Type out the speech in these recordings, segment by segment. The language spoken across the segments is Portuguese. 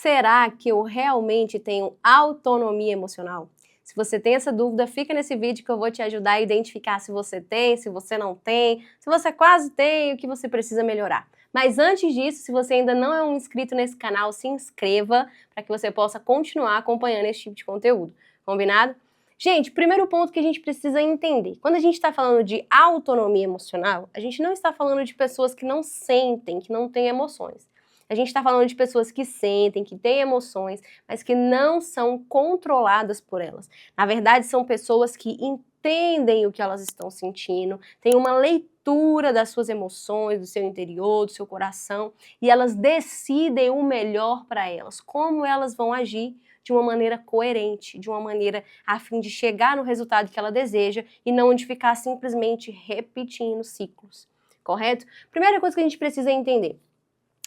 será que eu realmente tenho autonomia emocional? Se você tem essa dúvida, fica nesse vídeo que eu vou te ajudar a identificar se você tem, se você não tem, se você quase tem, o que você precisa melhorar. Mas antes disso, se você ainda não é um inscrito nesse canal, se inscreva para que você possa continuar acompanhando esse tipo de conteúdo. Combinado? Gente, primeiro ponto que a gente precisa entender. Quando a gente está falando de autonomia emocional, a gente não está falando de pessoas que não sentem, que não têm emoções. A gente está falando de pessoas que sentem, que têm emoções, mas que não são controladas por elas. Na verdade, são pessoas que entendem o que elas estão sentindo, têm uma leitura das suas emoções, do seu interior, do seu coração, e elas decidem o melhor para elas, como elas vão agir de uma maneira coerente, de uma maneira a fim de chegar no resultado que ela deseja e não de ficar simplesmente repetindo ciclos, correto? Primeira coisa que a gente precisa entender.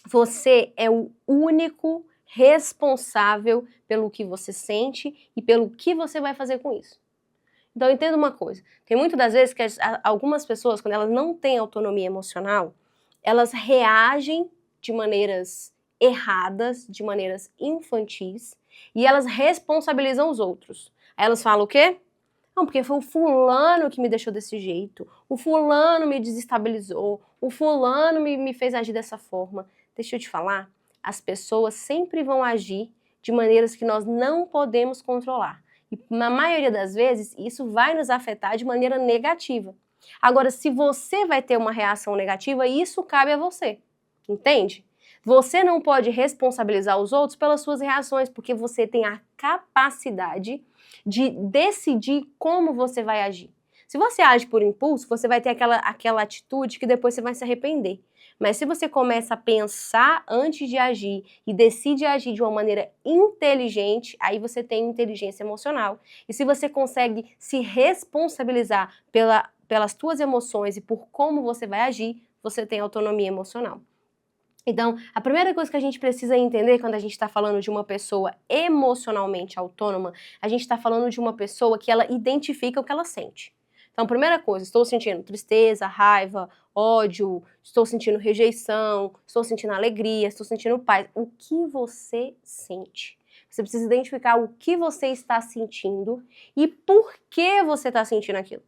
Você é o único responsável pelo que você sente e pelo que você vai fazer com isso. Então entenda uma coisa, tem muitas das vezes que algumas pessoas, quando elas não têm autonomia emocional, elas reagem de maneiras erradas, de maneiras infantis, e elas responsabilizam os outros. Aí elas falam o quê? Não, porque foi o fulano que me deixou desse jeito, o fulano me desestabilizou, o fulano me fez agir dessa forma. Deixa eu te falar, as pessoas sempre vão agir de maneiras que nós não podemos controlar. E na maioria das vezes, isso vai nos afetar de maneira negativa. Agora, se você vai ter uma reação negativa, isso cabe a você, entende? Você não pode responsabilizar os outros pelas suas reações, porque você tem a capacidade de decidir como você vai agir. Se você age por impulso, você vai ter aquela atitude que depois você vai se arrepender. Mas se você começa a pensar antes de agir e decide agir de uma maneira inteligente, aí você tem inteligência emocional. E se você consegue se responsabilizar pelas suas emoções e por como você vai agir, você tem autonomia emocional. Então, a primeira coisa que a gente precisa entender quando a gente está falando de uma pessoa emocionalmente autônoma, a gente está falando de uma pessoa que ela identifica o que ela sente. Então, primeira coisa, estou sentindo tristeza, raiva, ódio, estou sentindo rejeição, estou sentindo alegria, estou sentindo paz. O que você sente? Você precisa identificar o que você está sentindo e por que você está sentindo aquilo.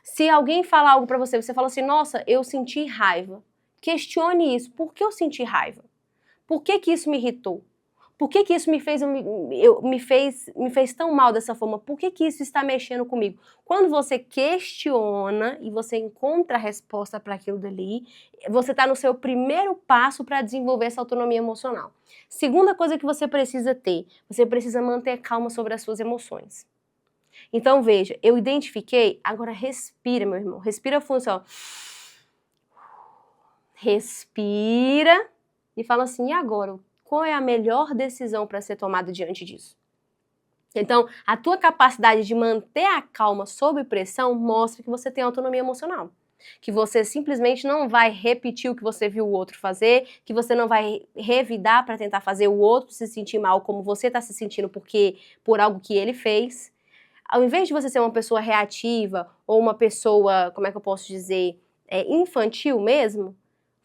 Se alguém falar algo para você, você fala assim, nossa, eu senti raiva. Questione isso. Por que eu senti raiva? Por que isso me irritou? Por que isso me fez tão mal dessa forma? Por que isso está mexendo comigo? Quando você questiona e você encontra a resposta para aquilo dali, você está no seu primeiro passo para desenvolver essa autonomia emocional. Segunda coisa que você precisa ter, você precisa manter calma sobre as suas emoções. Então veja, eu identifiquei, agora respira, meu irmão, respira fundo, assim, ó. Respira e fala assim, e agora? Qual é a melhor decisão para ser tomada diante disso? Então, a tua capacidade de manter a calma sob pressão mostra que você tem autonomia emocional. Que você simplesmente não vai repetir o que você viu o outro fazer, que você não vai revidar para tentar fazer o outro se sentir mal como você está se sentindo por algo que ele fez. Ao invés de você ser uma pessoa reativa ou uma pessoa, como é que eu posso dizer, infantil mesmo,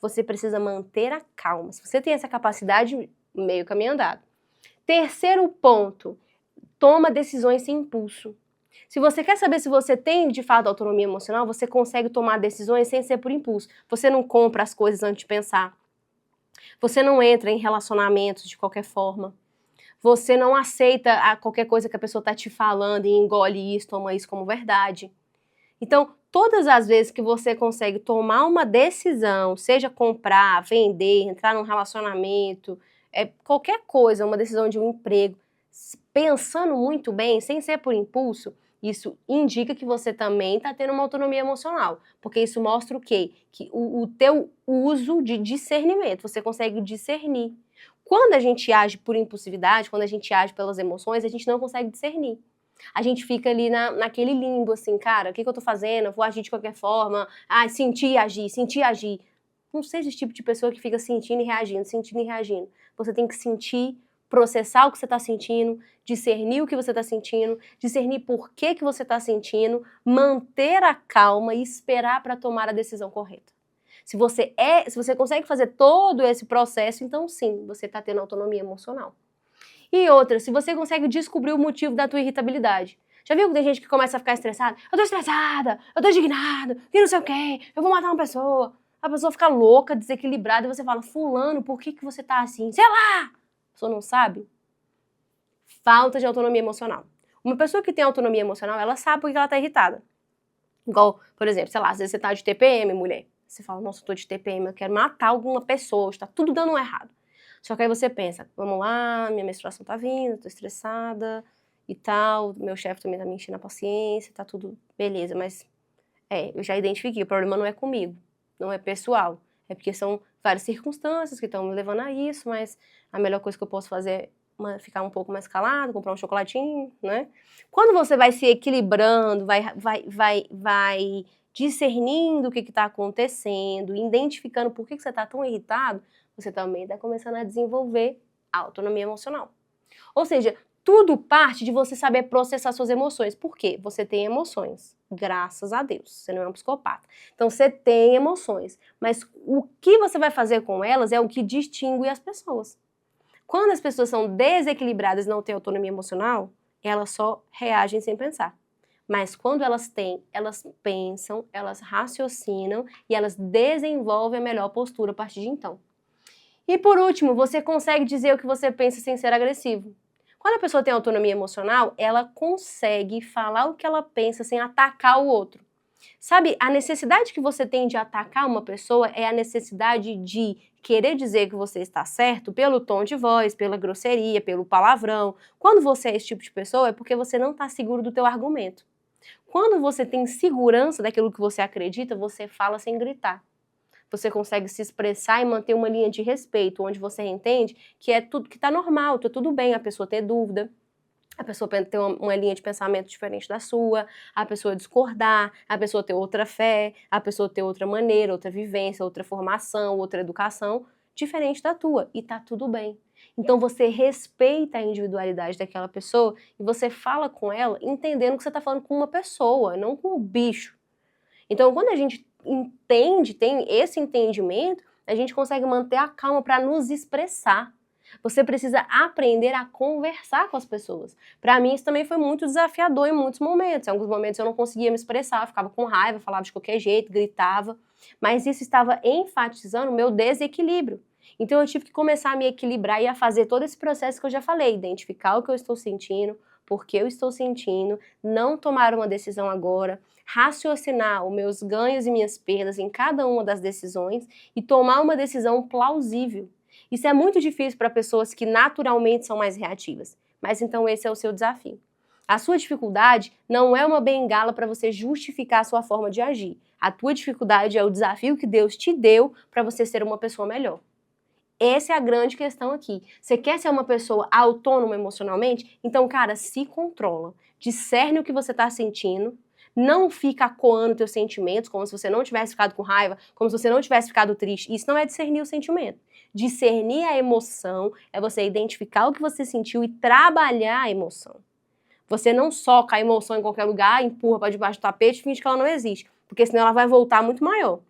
você precisa manter a calma. Se você tem essa capacidade, meio caminho andado. Terceiro ponto, toma decisões sem impulso. Se você quer saber se você tem de fato autonomia emocional, você consegue tomar decisões sem ser por impulso. Você não compra as coisas antes de pensar. Você não entra em relacionamentos de qualquer forma. Você não aceita qualquer coisa que a pessoa está te falando e engole isso, toma isso como verdade. Então, todas as vezes que você consegue tomar uma decisão, seja comprar, vender, entrar num relacionamento, qualquer coisa, uma decisão de um emprego, pensando muito bem, sem ser por impulso, isso indica que você também está tendo uma autonomia emocional. Porque isso mostra o quê? Que o teu uso de discernimento, você consegue discernir. Quando a gente age por impulsividade, quando a gente age pelas emoções, a gente não consegue discernir. A gente fica ali naquele limbo, assim, cara, o que eu tô fazendo? Eu vou agir de qualquer forma. Sentir e agir, sentir e agir. Não seja esse tipo de pessoa que fica sentindo e reagindo, sentindo e reagindo. Você tem que sentir, processar o que você tá sentindo, discernir o que você tá sentindo, discernir por que você tá sentindo, manter a calma e esperar para tomar a decisão correta. Se você consegue fazer todo esse processo, então sim, você tá tendo autonomia emocional. E outra, se você consegue descobrir o motivo da tua irritabilidade. Já viu que tem gente que começa a ficar estressada? Eu tô estressada, eu tô indignada, que não sei o quê, eu vou matar uma pessoa. A pessoa fica louca, desequilibrada, e você fala, fulano, por que você tá assim? Sei lá! A pessoa não sabe. Falta de autonomia emocional. Uma pessoa que tem autonomia emocional, ela sabe por que ela tá irritada. Igual, por exemplo, sei lá, às vezes você tá de TPM, mulher. Você fala, nossa, eu tô de TPM, eu quero matar alguma pessoa, está tudo dando errado. Só que aí você pensa, vamos lá, minha menstruação tá vindo, tô estressada e tal, meu chefe também tá me enchendo a paciência, tá tudo beleza, mas eu já identifiquei, o problema não é comigo, não é pessoal, é porque são várias circunstâncias que estão me levando a isso, mas a melhor coisa que eu posso fazer é ficar um pouco mais calado, comprar um chocolatinho, né? Quando você vai se equilibrando, vai discernindo o que está acontecendo, identificando por que você está tão irritado, você também está começando a desenvolver a autonomia emocional. Ou seja, tudo parte de você saber processar suas emoções. Por quê? Você tem emoções, graças a Deus, você não é um psicopata. Então você tem emoções, mas o que você vai fazer com elas é o que distingue as pessoas. Quando as pessoas são desequilibradas e não têm autonomia emocional, elas só reagem sem pensar. Mas quando elas têm, elas pensam, elas raciocinam e elas desenvolvem a melhor postura a partir de então. E por último, você consegue dizer o que você pensa sem ser agressivo. Quando a pessoa tem autonomia emocional, ela consegue falar o que ela pensa sem atacar o outro. Sabe, a necessidade que você tem de atacar uma pessoa é a necessidade de querer dizer que você está certo pelo tom de voz, pela grosseria, pelo palavrão. Quando você é esse tipo de pessoa, é porque você não está seguro do teu argumento. Quando você tem segurança daquilo que você acredita, você fala sem gritar. Você consegue se expressar e manter uma linha de respeito, onde você entende que é tudo que está normal, tá tudo bem a pessoa ter dúvida, a pessoa ter uma linha de pensamento diferente da sua, a pessoa discordar, a pessoa ter outra fé, a pessoa ter outra maneira, outra vivência, outra formação, outra educação, diferente da tua, e tá tudo bem. Então você respeita a individualidade daquela pessoa e você fala com ela entendendo que você tá falando com uma pessoa, não com um bicho. Então quando a gente entende, tem esse entendimento, a gente consegue manter a calma para nos expressar. Você precisa aprender a conversar com as pessoas. Para mim isso também foi muito desafiador em muitos momentos. Em alguns momentos eu não conseguia me expressar, eu ficava com raiva, falava de qualquer jeito, gritava. Mas isso estava enfatizando o meu desequilíbrio. Então eu tive que começar a me equilibrar e a fazer todo esse processo que eu já falei, identificar o que eu estou sentindo, por que eu estou sentindo, não tomar uma decisão agora, raciocinar os meus ganhos e minhas perdas em cada uma das decisões e tomar uma decisão plausível. Isso é muito difícil para pessoas que naturalmente são mais reativas, mas então esse é o seu desafio. A sua dificuldade não é uma bengala para você justificar a sua forma de agir. A tua dificuldade é o desafio que Deus te deu para você ser uma pessoa melhor. Essa é a grande questão aqui. Você quer ser uma pessoa autônoma emocionalmente? Então, cara, se controla. Discerne o que você está sentindo. Não fica acuando teus sentimentos, como se você não tivesse ficado com raiva, como se você não tivesse ficado triste. Isso não é discernir o sentimento. Discernir a emoção é você identificar o que você sentiu e trabalhar a emoção. Você não soca a emoção em qualquer lugar, empurra para debaixo do tapete e finge que ela não existe, porque senão ela vai voltar muito maior.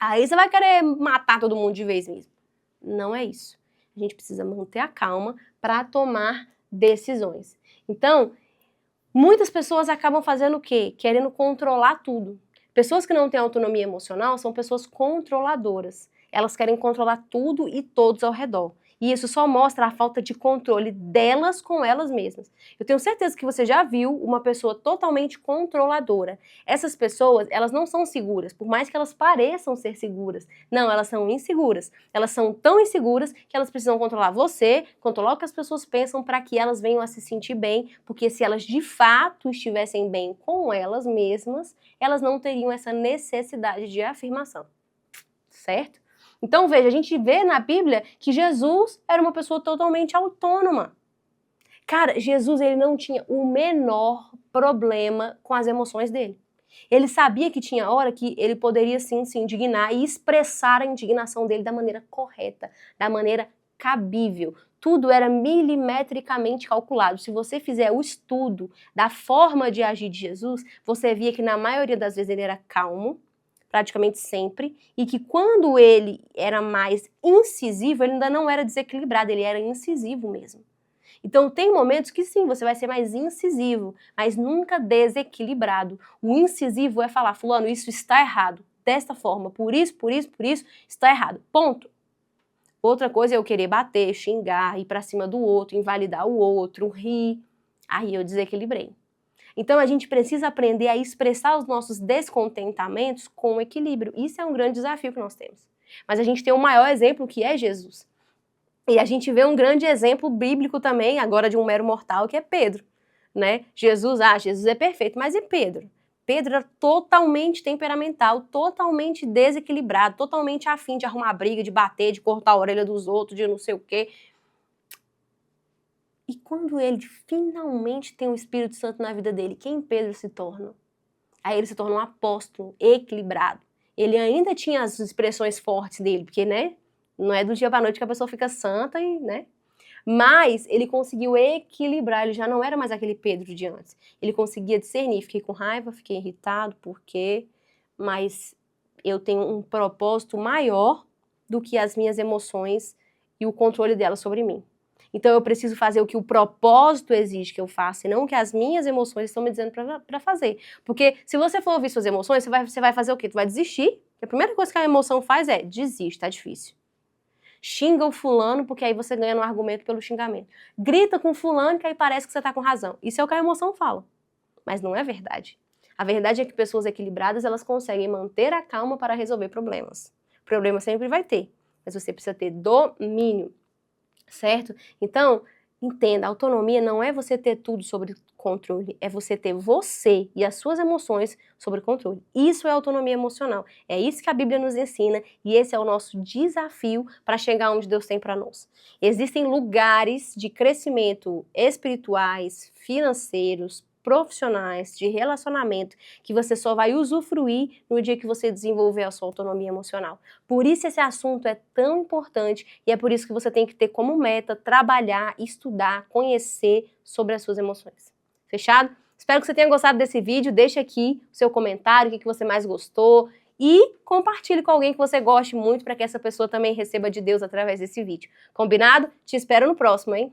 Aí você vai querer matar todo mundo de vez mesmo. Não é isso. A gente precisa manter a calma para tomar decisões. Então, muitas pessoas acabam fazendo o quê? Querendo controlar tudo. Pessoas que não têm autonomia emocional são pessoas controladoras. Elas querem controlar tudo e todos ao redor. E isso só mostra a falta de controle delas com elas mesmas. Eu tenho certeza que você já viu uma pessoa totalmente controladora. Essas pessoas, elas não são seguras, por mais que elas pareçam ser seguras. Não, elas são inseguras. Elas são tão inseguras que elas precisam controlar você, controlar o que as pessoas pensam para que elas venham a se sentir bem, porque se elas de fato estivessem bem com elas mesmas, elas não teriam essa necessidade de afirmação. Certo? Então, veja, a gente vê na Bíblia que Jesus era uma pessoa totalmente autônoma. Cara, Jesus ele não tinha o menor problema com as emoções dele. Ele sabia que tinha hora que ele poderia sim se indignar e expressar a indignação dele da maneira correta, da maneira cabível. Tudo era milimetricamente calculado. Se você fizer o estudo da forma de agir de Jesus, você via que na maioria das vezes ele era calmo, praticamente sempre, e que quando ele era mais incisivo, ele ainda não era desequilibrado, ele era incisivo mesmo. Então tem momentos que sim, você vai ser mais incisivo, mas nunca desequilibrado. O incisivo é falar, fulano, isso está errado, desta forma, por isso, está errado, ponto. Outra coisa é eu querer bater, xingar, ir pra cima do outro, invalidar o outro, rir. Aí eu desequilibrei. Então a gente precisa aprender a expressar os nossos descontentamentos com equilíbrio. Isso é um grande desafio que nós temos. Mas a gente tem o maior exemplo que é Jesus. E a gente vê um grande exemplo bíblico também, agora de um mero mortal, que é Pedro. Né? Jesus é perfeito, mas e Pedro? Pedro era totalmente temperamental, totalmente desequilibrado, totalmente afim de arrumar briga, de bater, de cortar a orelha dos outros, de não sei o quê. E quando ele finalmente tem o Espírito Santo na vida dele, quem Pedro se torna? Aí ele se torna um apóstolo equilibrado. Ele ainda tinha as expressões fortes dele, porque, né, não é do dia para noite que a pessoa fica santa e, né, mas ele conseguiu equilibrar, ele já não era mais aquele Pedro de antes. Ele conseguia discernir, fiquei com raiva, fiquei irritado, por quê? Mas eu tenho um propósito maior do que as minhas emoções e o controle delas sobre mim. Então eu preciso fazer o que o propósito exige que eu faça, e não o que as minhas emoções estão me dizendo para fazer. Porque se você for ouvir suas emoções, você vai fazer o quê? Tu vai desistir. A primeira coisa que a emoção faz é desiste, tá difícil. Xinga o fulano, porque aí você ganha no argumento pelo xingamento. Grita com o fulano, que aí parece que você tá com razão. Isso é o que a emoção fala. Mas não é verdade. A verdade é que pessoas equilibradas, elas conseguem manter a calma para resolver problemas. Problema sempre vai ter, mas você precisa ter domínio. Certo? Então, entenda, a autonomia não é você ter tudo sob controle, é você ter você e as suas emoções sob controle. Isso é autonomia emocional. É isso que a Bíblia nos ensina e esse é o nosso desafio para chegar onde Deus tem para nós. Existem lugares de crescimento espirituais, financeiros, profissionais, de relacionamento, que você só vai usufruir no dia que você desenvolver a sua autonomia emocional. Por isso esse assunto é tão importante e é por isso que você tem que ter como meta trabalhar, estudar, conhecer sobre as suas emoções. Fechado? Espero que você tenha gostado desse vídeo, deixe aqui o seu comentário, o que você mais gostou e compartilhe com alguém que você goste muito para que essa pessoa também receba de Deus através desse vídeo. Combinado? Te espero no próximo, hein?